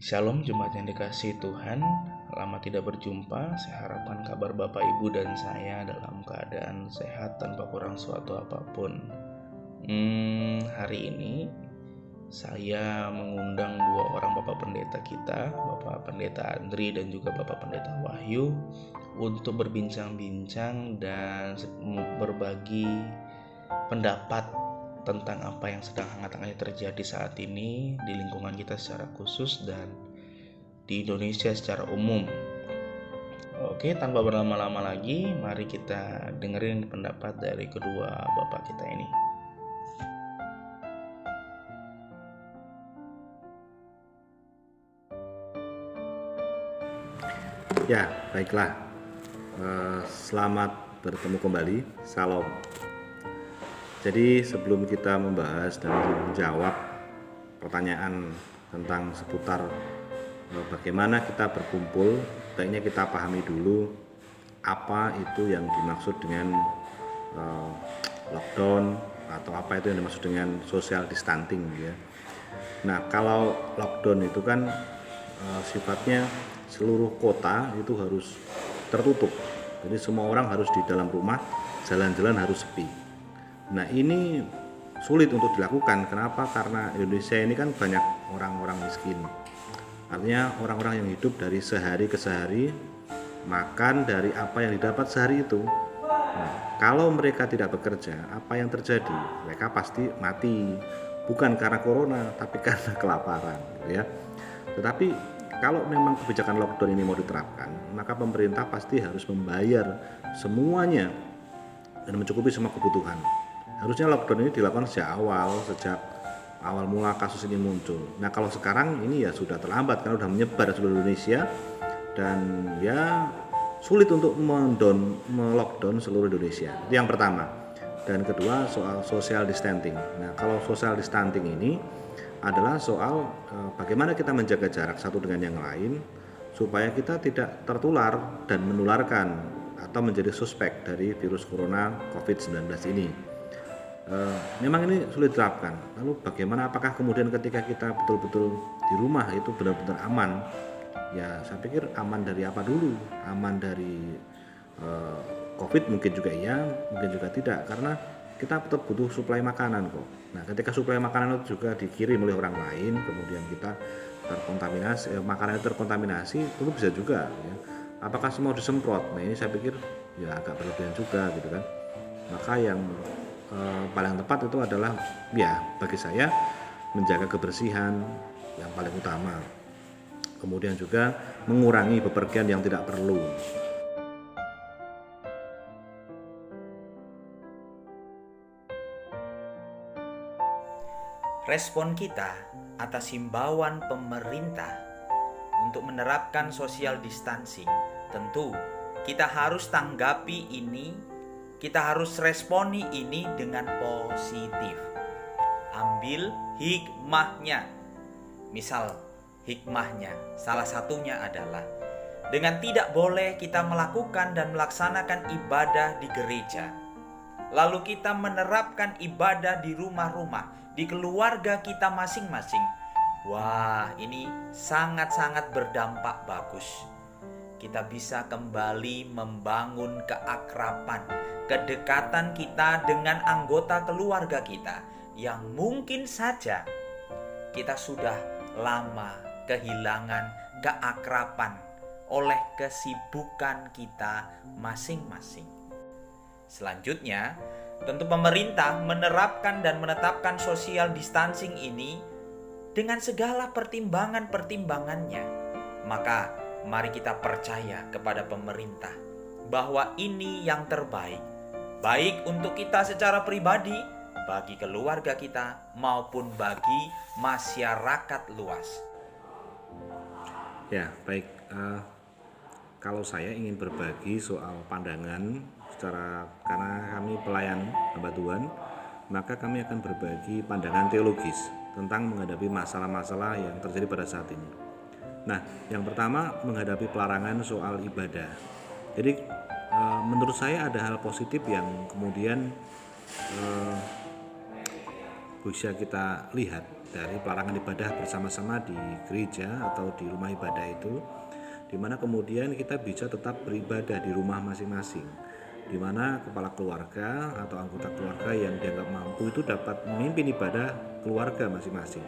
Shalom jemaat yang dikasihi Tuhan. Lama tidak berjumpa. Saya harapkan kabar Bapak Ibu dan saya dalam keadaan sehat tanpa kurang suatu apapun. Hari ini saya mengundang dua orang Bapak Pendeta kita, Bapak Pendeta Andri dan juga Bapak Pendeta Wahyu, untuk berbincang-bincang dan berbagi pendapat tentang apa yang sedang hangat-hangatnya terjadi saat ini di lingkungan kita secara khusus dan di Indonesia secara umum. Oke, tanpa berlama-lama lagi, mari kita dengerin pendapat dari kedua bapak kita ini. Ya, baiklah. Selamat bertemu kembali. Salam. Jadi sebelum kita membahas dan menjawab pertanyaan tentang seputar bagaimana kita berkumpul, baiknya kita pahami dulu apa itu yang dimaksud dengan lockdown atau apa itu yang dimaksud dengan social distancing ya. Nah, kalau lockdown itu kan sifatnya seluruh kota itu harus tertutup. Jadi semua orang harus di dalam rumah, jalan-jalan harus sepi. Nah, ini sulit untuk dilakukan. Kenapa? Karena Indonesia ini kan banyak orang-orang miskin. Artinya orang-orang yang hidup dari sehari ke sehari, makan dari apa yang didapat sehari itu. Nah, kalau mereka tidak bekerja, apa yang terjadi? Mereka pasti mati. Bukan karena corona, tapi karena kelaparan, gitu ya. Tetapi kalau memang kebijakan lockdown ini mau diterapkan, maka pemerintah pasti harus membayar semuanya dan mencukupi semua kebutuhan. Harusnya lockdown ini dilakukan sejak awal mula kasus ini muncul. Nah, kalau sekarang ini ya sudah terlambat karena sudah menyebar di seluruh Indonesia dan ya sulit untuk melockdown seluruh Indonesia. Itu yang pertama. Dan kedua soal social distancing. Nah, kalau social distancing ini adalah soal bagaimana kita menjaga jarak satu dengan yang lain supaya kita tidak tertular dan menularkan atau menjadi suspek dari virus corona COVID-19 ini. Memang ini sulit diterapkan. Lalu bagaimana, apakah kemudian ketika kita betul-betul di rumah itu benar-benar aman? Ya, saya pikir aman dari apa dulu? Aman dari COVID mungkin juga iya, mungkin juga tidak, karena kita tetap butuh suplai makanan kok. Nah, ketika suplai makanan itu juga dikirim oleh orang lain, kemudian kita terkontaminasi, makanan itu terkontaminasi, itu bisa juga ya. Apakah semua disemprot? Nah, ini saya pikir ya agak berlebihan juga gitu kan. Maka yang paling tepat itu adalah ya bagi saya menjaga kebersihan yang paling utama. Kemudian juga mengurangi bepergian yang tidak perlu. Respon kita atas himbauan pemerintah untuk menerapkan social distancing, tentu kita harus tanggapi ini, kita harus responi ini dengan positif. Ambil hikmahnya. Misal hikmahnya, salah satunya adalah dengan tidak boleh kita melakukan dan melaksanakan ibadah di gereja, lalu kita menerapkan ibadah di rumah-rumah, di keluarga kita masing-masing. Wah, ini sangat-sangat berdampak bagus. Kita bisa kembali membangun keakraban, kedekatan kita dengan anggota keluarga kita yang mungkin saja kita sudah lama kehilangan keakraban oleh kesibukan kita masing-masing. Selanjutnya, tentu pemerintah menerapkan dan menetapkan social distancing ini dengan segala pertimbangan-pertimbangannya. Maka mari kita percaya kepada pemerintah bahwa ini yang terbaik, baik untuk kita secara pribadi, bagi keluarga kita, maupun bagi masyarakat luas. Ya, baik. Kalau saya ingin berbagi soal pandangan karena kami pelayan hamba Tuhan, maka kami akan berbagi pandangan teologis tentang menghadapi masalah-masalah yang terjadi pada saat ini. Nah, yang pertama menghadapi pelarangan soal ibadah. Jadi menurut saya ada hal positif yang kemudian bisa kita lihat dari pelarangan ibadah bersama-sama di gereja atau di rumah ibadah itu, di mana kemudian kita bisa tetap beribadah di rumah masing-masing, di mana kepala keluarga atau anggota keluarga yang dianggap mampu itu dapat memimpin ibadah keluarga masing-masing.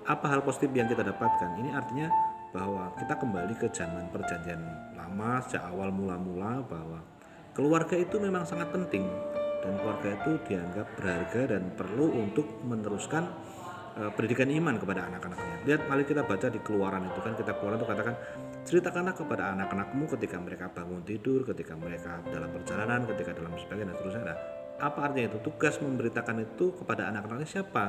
Apa hal positif yang kita dapatkan? Ini artinya bahwa kita kembali ke zaman perjanjian lama sejak awal mula-mula, bahwa keluarga itu memang sangat penting dan keluarga itu dianggap berharga dan perlu untuk meneruskan pendidikan iman kepada anak-anaknya. Lihat, mari kita baca di Keluaran itu kan, kitab Keluaran itu katakan, ceritakanlah kepada anak-anakmu ketika mereka bangun tidur, ketika mereka dalam perjalanan, ketika dalam sebagainya dan seterusnya. Nah, apa artinya itu? Tugas memberitakan itu kepada anak-anaknya siapa?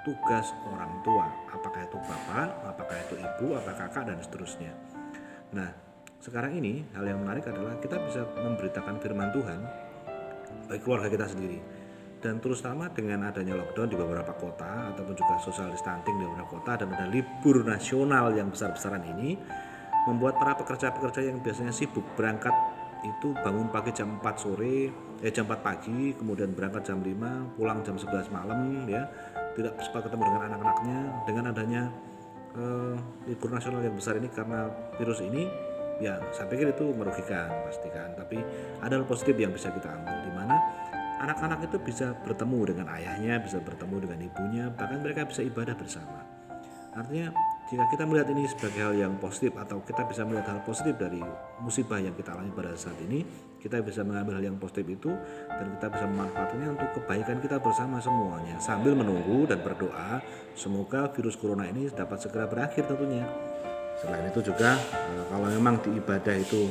Tugas orang tua, apakah itu bapak, apakah itu ibu, apakah kakak dan seterusnya. Nah, sekarang ini hal yang menarik adalah kita bisa memberitakan firman Tuhan bagi keluarga kita sendiri. Dan terutama dengan adanya lockdown di beberapa kota ataupun juga social distancing di beberapa kota dan ada libur nasional yang besar-besaran ini, membuat para pekerja-pekerja yang biasanya sibuk berangkat itu bangun pagi jam 4 sore, jam 4 pagi, kemudian berangkat jam 5, pulang jam 11 malam ya, tidak sempat ketemu dengan anak-anaknya. Dengan adanya libur nasional yang besar ini karena virus ini, ya saya pikir itu merugikan pastikan. Tapi ada hal positif yang bisa kita ambil, di mana anak-anak itu bisa bertemu dengan ayahnya, bisa bertemu dengan ibunya, bahkan mereka bisa ibadah bersama. Artinya jika kita melihat ini sebagai hal yang positif, atau kita bisa melihat hal positif dari musibah yang kita alami pada saat ini, kita bisa mengambil hal yang positif itu dan kita bisa memanfaatkannya untuk kebaikan kita bersama semuanya, sambil menunggu dan berdoa semoga virus corona ini dapat segera berakhir tentunya. Selain itu juga kalau memang di ibadah itu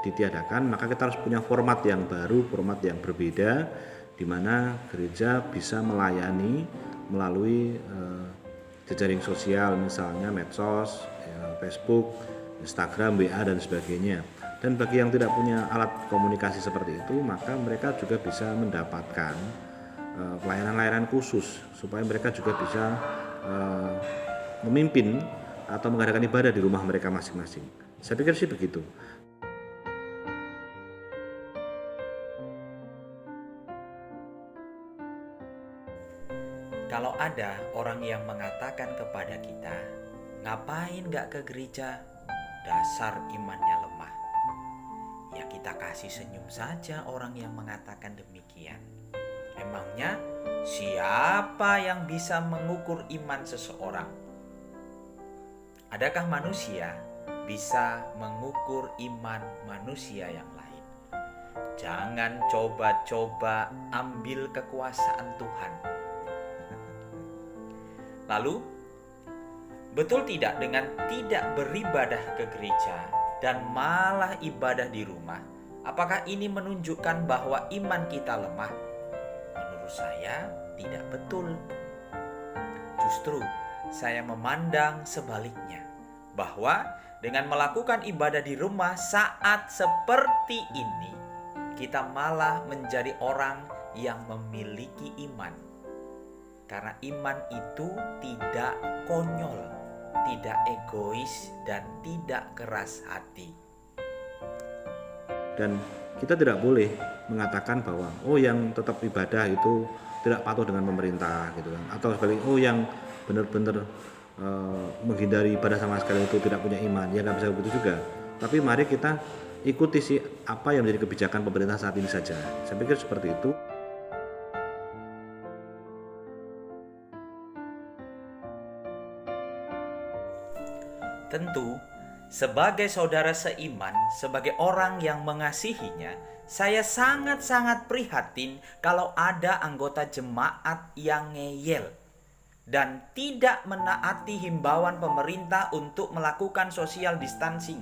ditiadakan, maka kita harus punya format yang baru, format yang berbeda, di mana gereja bisa melayani melalui jejaring sosial, misalnya medsos, Facebook, Instagram, WA dan sebagainya. Dan bagi yang tidak punya alat komunikasi seperti itu, maka mereka juga bisa mendapatkan pelayanan-layanan khusus supaya mereka juga bisa memimpin atau mengadakan ibadah di rumah mereka masing-masing. Saya pikir sih begitu. Kalau ada orang yang mengatakan kepada kita, ngapain gak ke gereja? Dasar imannya lemah. Ya kita kasih senyum saja orang yang mengatakan demikian. Emangnya siapa yang bisa mengukur iman seseorang? Adakah manusia bisa mengukur iman manusia yang lain? Jangan coba-coba ambil kekuasaan Tuhan. Lalu, betul tidak dengan tidak beribadah ke gereja dan malah ibadah di rumah? Apakah ini menunjukkan bahwa iman kita lemah? Menurut saya tidak betul. Justru saya memandang sebaliknya, bahwa dengan melakukan ibadah di rumah saat seperti ini, kita malah menjadi orang yang memiliki iman. Karena iman itu tidak konyol, tidak egois, dan tidak keras hati. Dan kita tidak boleh mengatakan bahwa yang tetap ibadah itu tidak patuh dengan pemerintah gitu kan, atau sebaliknya yang benar-benar menghindari ibadah sama sekali itu tidak punya iman. Ya nggak bisa begitu juga. Tapi mari kita ikuti sih apa yang menjadi kebijakan pemerintah saat ini saja. Saya pikir seperti itu. Tentu, sebagai saudara seiman, sebagai orang yang mengasihinya, saya sangat-sangat prihatin kalau ada anggota jemaat yang ngeyel dan tidak menaati himbauan pemerintah untuk melakukan social distancing.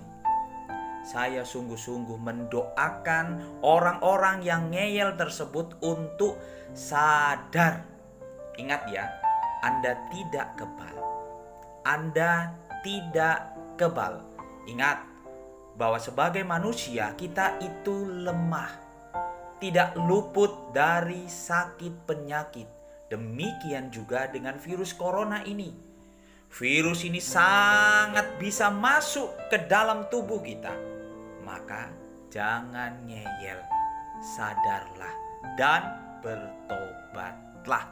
Saya sungguh-sungguh mendoakan orang-orang yang ngeyel tersebut untuk sadar. Ingat ya, Anda tidak kebal. Anda tidak kebal. Ingat bahwa sebagai manusia kita itu lemah, tidak luput dari sakit penyakit. Demikian juga dengan virus corona ini. Virus ini sangat bisa masuk ke dalam tubuh kita. Maka jangan ngeyel, sadarlah dan bertobatlah.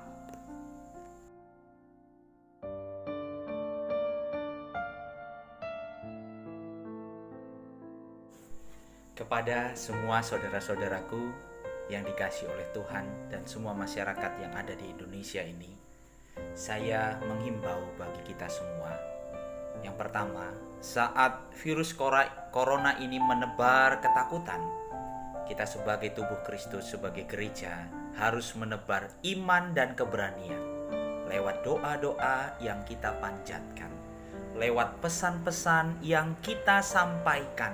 Kepada semua saudara-saudaraku yang dikasihi oleh Tuhan dan semua masyarakat yang ada di Indonesia ini, saya menghimbau bagi kita semua. Yang pertama, saat virus corona ini menebar ketakutan, kita sebagai tubuh Kristus, sebagai gereja, harus menebar iman dan keberanian lewat doa-doa yang kita panjatkan, lewat pesan-pesan yang kita sampaikan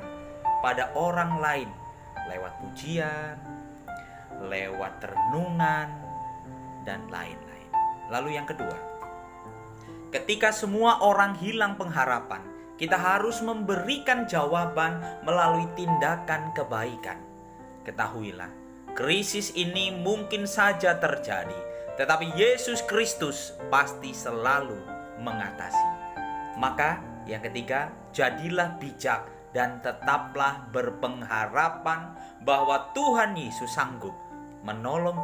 pada orang lain, lewat pujian, lewat renungan, dan lain-lain. Lalu yang kedua, ketika semua orang hilang pengharapan, kita harus memberikan jawaban melalui tindakan kebaikan. Ketahuilah, krisis ini mungkin saja terjadi, tetapi Yesus Kristus pasti selalu mengatasi. Maka yang ketiga, jadilah bijak dan tetaplah berpengharapan bahwa Tuhan Yesus sanggup menolong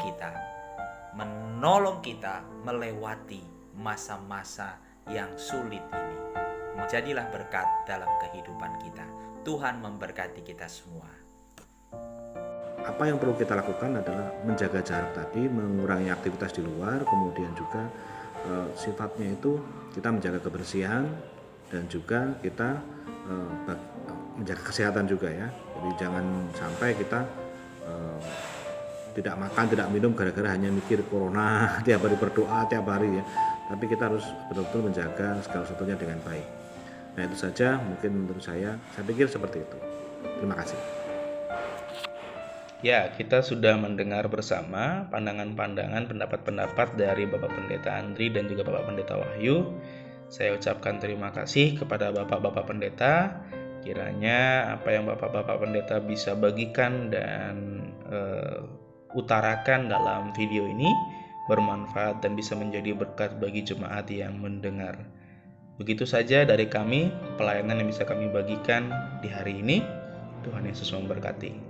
kita melewati masa-masa yang sulit ini. Jadilah berkat dalam kehidupan kita. Tuhan memberkati kita semua. Apa yang perlu kita lakukan adalah menjaga jarak tadi, mengurangi aktivitas di luar, kemudian juga sifatnya itu kita menjaga kebersihan dan juga kita menjaga kesehatan juga ya. Jadi jangan sampai kita tidak makan, tidak minum gara-gara hanya mikir corona, tiap hari berdoa tiap hari ya. Tapi kita harus betul-betul menjaga segala sesuatunya dengan baik. Nah itu saja mungkin menurut saya pikir seperti itu. Terima kasih. Ya, kita sudah mendengar bersama pandangan-pandangan, pendapat-pendapat dari Bapak Pendeta Andri dan juga Bapak Pendeta Wahyu. Saya ucapkan terima kasih kepada Bapak-Bapak Pendeta. Kiranya apa yang Bapak-Bapak Pendeta bisa bagikan dan utarakan dalam video ini bermanfaat dan bisa menjadi berkat bagi jemaat yang mendengar. Begitu saja dari kami, pelayanan yang bisa kami bagikan di hari ini. Tuhan Yesus memberkati.